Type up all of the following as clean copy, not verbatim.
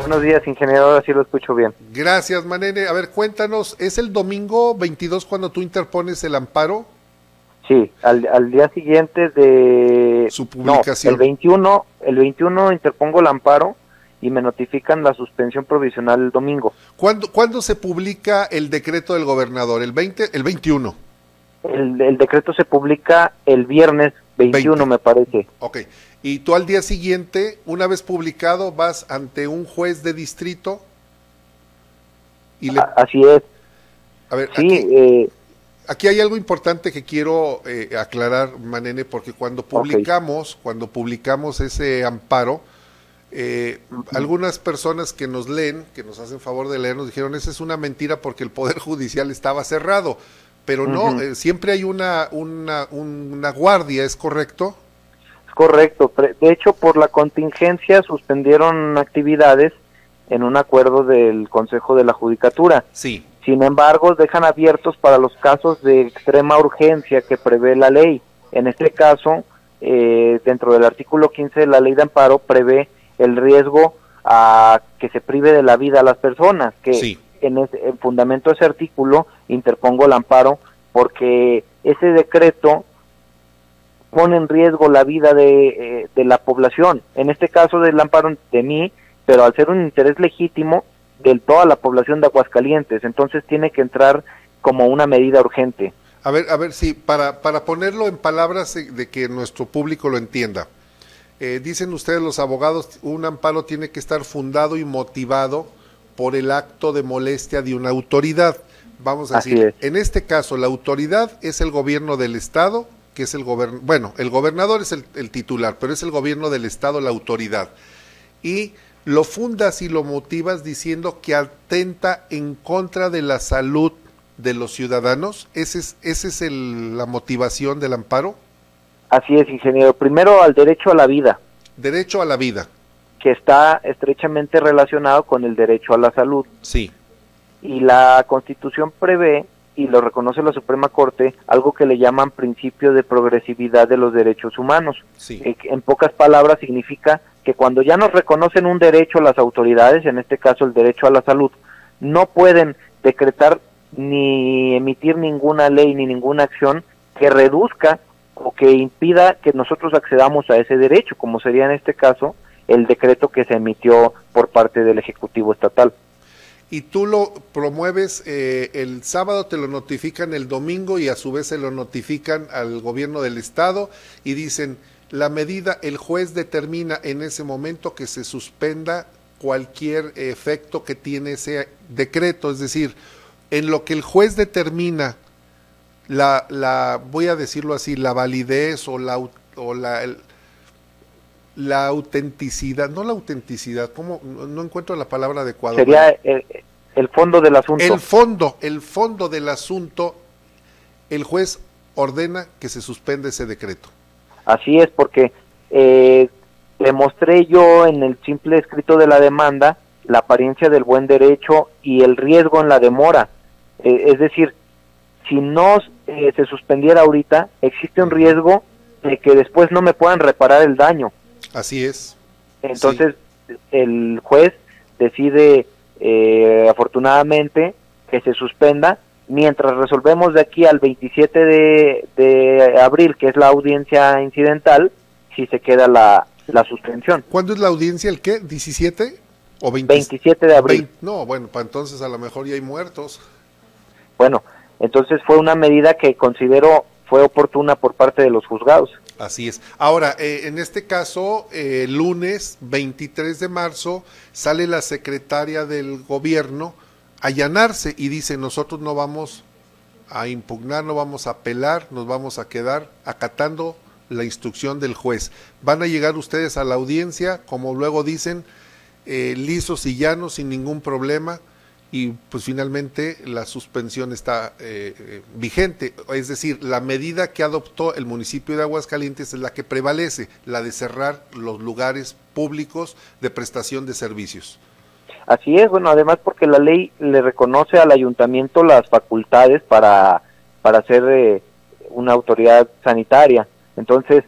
Buenos días, ingeniero, ahora sí lo escucho bien. Gracias, Manene. A ver, cuéntanos, ¿es el domingo 22 cuando tú interpones el amparo? Sí, al día siguiente de... Su No, publicación. el 21 interpongo el amparo y me notifican la suspensión provisional el domingo. ¿Cuándo se publica el decreto del gobernador? ¿El 20? El 21. El decreto se publica el viernes 21, 20. me parece. Ok. Y tú al día siguiente, una vez publicado, vas ante un juez de distrito y le... Así es. A ver, Sí, aquí hay algo importante que quiero aclarar, Manene, porque cuando publicamos ese amparo, algunas personas que nos leen, que nos hacen favor de leer, nos dijeron, esa es una mentira porque el Poder Judicial estaba cerrado, pero no, siempre hay una guardia, ¿es correcto? es correcto. De hecho, por la contingencia suspendieron actividades en un acuerdo del Consejo de la Judicatura. Sí. Sin embargo, dejan abiertos para los casos de extrema urgencia que prevé la ley. En este caso, dentro del artículo 15 de la ley de amparo, prevé el riesgo a que se prive de la vida a las personas, que Sí. en fundamento de ese artículo interpongo el amparo porque ese decreto pone en riesgo la vida de la población. En este caso del amparo de mí, pero al ser un interés legítimo, de toda la población de Aguascalientes, entonces tiene que entrar como una medida urgente. A ver, sí, para ponerlo en palabras de que nuestro público lo entienda. Dicen ustedes los abogados, un amparo tiene que estar fundado y motivado por el acto de molestia de una autoridad. Vamos a decir, en este caso la autoridad es el gobierno del estado, que es el gobernador es el titular, pero es el gobierno del estado la autoridad. Y lo fundas y lo motivas diciendo que atenta en contra de la salud de los ciudadanos. ¿Esa es la motivación del amparo? Así es, ingeniero. Primero, al derecho a la vida. Derecho a la vida. Que está estrechamente relacionado con el derecho a la salud. Sí. Y la Constitución prevé, y lo reconoce la Suprema Corte, algo que le llaman principio de progresividad de los derechos humanos. Sí. En pocas palabras significa que cuando ya nos reconocen un derecho a las autoridades, en este caso el derecho a la salud, no pueden decretar ni emitir ninguna ley ni ninguna acción que reduzca o que impida que nosotros accedamos a ese derecho, como sería en este caso el decreto que se emitió por parte del Ejecutivo Estatal. Y tú lo promueves el sábado, te lo notifican el domingo y a su vez se lo notifican al gobierno del estado y dicen, la medida, el juez determina en ese momento que se suspenda cualquier efecto que tiene ese decreto, es decir, en lo que el juez determina voy a decirlo así, la validez o la autenticidad, no la autenticidad, ¿cómo? No encuentro la palabra adecuada. Sería el fondo del asunto. El fondo del asunto, el juez ordena que se suspenda ese decreto. Así es, porque demostré yo en el simple escrito de la demanda la apariencia del buen derecho y el riesgo en la demora. Es decir, si no se suspendiera ahorita, existe un riesgo de que después no me puedan reparar el daño. Así es. Entonces, sí, el juez decide, afortunadamente, que se suspenda, mientras resolvemos de aquí al 27 de abril, que es la audiencia incidental, si se queda la suspensión. ¿Cuándo es la audiencia? ¿El qué? ¿17 o 20? 27 de abril. No, bueno, para entonces a lo mejor ya hay muertos. Bueno, entonces fue una medida que considero fue oportuna por parte de los juzgados. Así es. Ahora, en este caso, lunes 23 de marzo, sale la secretaria del gobierno a allanarse y dice, nosotros no vamos a impugnar, no vamos a apelar, nos vamos a quedar acatando la instrucción del juez. Van a llegar ustedes a la audiencia, como luego dicen, lisos y llanos, sin ningún problema, y pues finalmente la suspensión está vigente, es decir, la medida que adoptó el municipio de Aguascalientes es la que prevalece, la de cerrar los lugares públicos de prestación de servicios. Así es, bueno, además porque la ley le reconoce al ayuntamiento las facultades para ser una autoridad sanitaria, entonces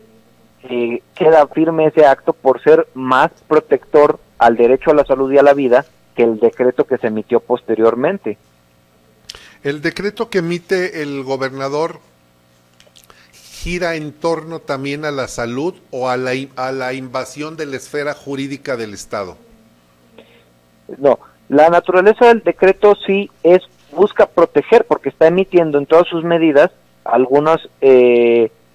queda firme ese acto por ser más protector al derecho a la salud y a la vida que el decreto que se emitió posteriormente. El decreto que emite el gobernador gira en torno también a la salud o a la invasión de la esfera jurídica del Estado. No, la naturaleza del decreto sí busca proteger, porque está emitiendo en todas sus medidas algunas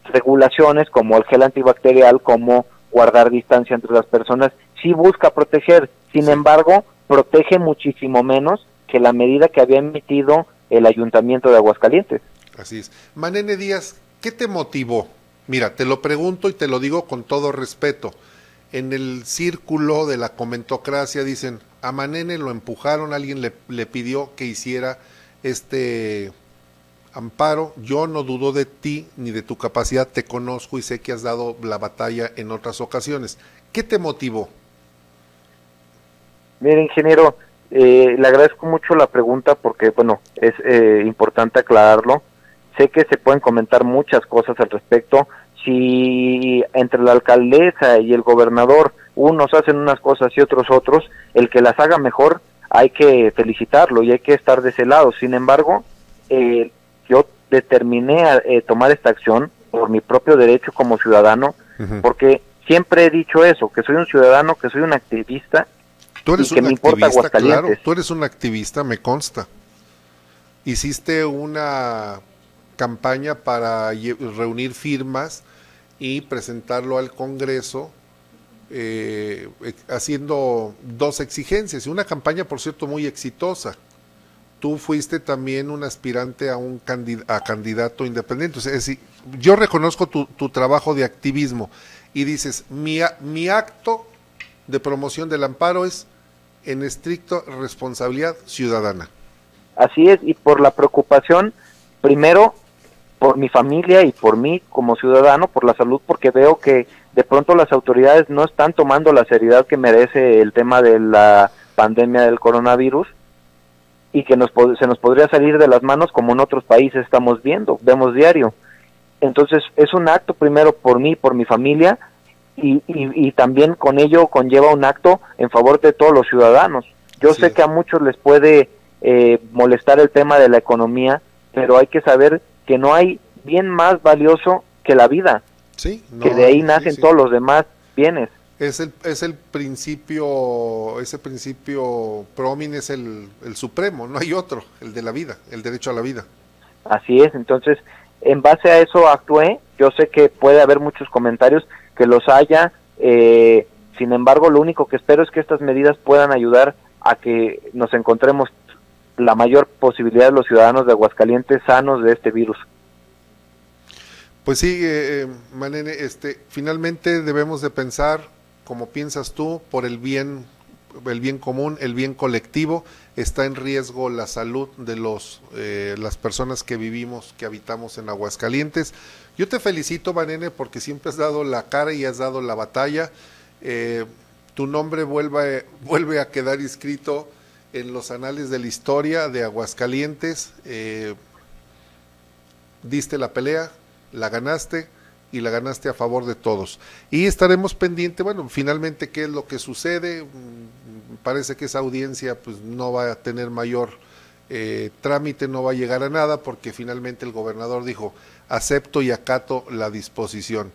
regulaciones como el gel antibacterial, como guardar distancia entre las personas, sí busca proteger, sin embargo, protege muchísimo menos que la medida que había emitido el Ayuntamiento de Aguascalientes. Así es. Manene Díaz, ¿qué te motivó? Mira, te lo pregunto y te lo digo con todo respeto. En el círculo de la comentocracia dicen, a Manene lo empujaron, alguien le pidió que hiciera este amparo. Yo no dudo de ti ni de tu capacidad, te conozco y sé que has dado la batalla en otras ocasiones. ¿Qué te motivó? Mire, ingeniero, le agradezco mucho la pregunta porque, bueno, es importante aclararlo. Sé que se pueden comentar muchas cosas al respecto. Si entre la alcaldesa y el gobernador unos hacen unas cosas y otros, el que las haga mejor hay que felicitarlo y hay que estar de ese lado. Sin embargo, yo determiné tomar esta acción por mi propio derecho como ciudadano, porque siempre he dicho eso, que soy un ciudadano, que soy un activista. Tú eres un activista, claro, tú eres un activista, me consta. Hiciste una campaña para reunir firmas y presentarlo al Congreso, haciendo dos exigencias, y una campaña, por cierto, muy exitosa. Tú fuiste también un aspirante a un candidato independiente. O sea, es decir, yo reconozco tu trabajo de activismo y dices, mi acto de promoción del amparo es en estricta responsabilidad ciudadana. Así es, y por la preocupación, primero, por mi familia y por mí como ciudadano, por la salud, porque veo que de pronto las autoridades no están tomando la seriedad que merece el tema de la pandemia del coronavirus y que se nos podría salir de las manos como en otros países vemos diario. Entonces es un acto primero por mí, por mi familia, y también con ello conlleva un acto en favor de todos los ciudadanos. Yo sé que a muchos les puede molestar el tema de la economía, pero hay que saber que no hay bien más valioso que la vida, que de ahí nacen todos los demás bienes. Es el principio, ese principio prómine es el supremo, no hay otro, el de la vida, el derecho a la vida. Así es, entonces en base a eso actué. Yo sé que puede haber muchos comentarios, que los haya, sin embargo lo único que espero es que estas medidas puedan ayudar a que nos encontremos la mayor posibilidad de los ciudadanos de Aguascalientes sanos de este virus. Pues sí, Manene, finalmente debemos de pensar, como piensas tú, por el bien común, el bien colectivo. Está en riesgo la salud de las personas que vivimos, que habitamos en Aguascalientes. Yo te felicito, Manene, porque siempre has dado la cara y has dado la batalla. Tu nombre vuelve a quedar inscrito en los anales de la historia de Aguascalientes. Diste la pelea, la ganaste y la ganaste a favor de todos. Y estaremos pendientes, bueno, finalmente qué es lo que sucede. Parece que esa audiencia pues no va a tener mayor trámite, no va a llegar a nada, porque finalmente el gobernador dijo, acepto y acato la disposición.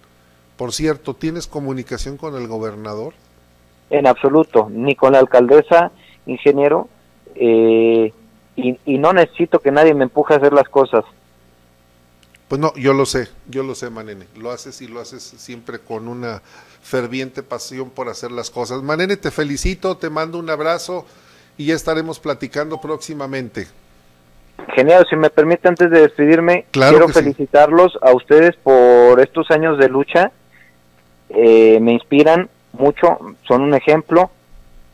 Por cierto, ¿tienes comunicación con el gobernador? En absoluto, ni con la alcaldesa, ingeniero, y no necesito que nadie me empuje a hacer las cosas. Pues no, yo lo sé, Manene, lo haces y lo haces siempre con una ferviente pasión por hacer las cosas. Manene, te felicito, te mando un abrazo y ya estaremos platicando próximamente. Genial, si me permite, antes de despedirme, claro, quiero felicitarlos a ustedes por estos años de lucha. Me inspiran mucho, son un ejemplo,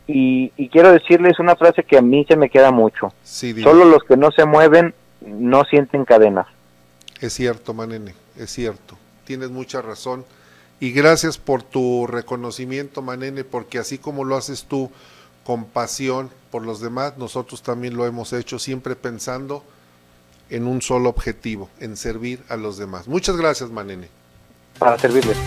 y quiero decirles una frase que a mí se me queda mucho. Sí, solo los que no se mueven no sienten cadenas. Es cierto, Manene, es cierto, tienes mucha razón, y gracias por tu reconocimiento, Manene, porque así como lo haces tú con pasión por los demás, nosotros también lo hemos hecho, siempre pensando en un solo objetivo, en servir a los demás. Muchas gracias, Manene. Para servirles.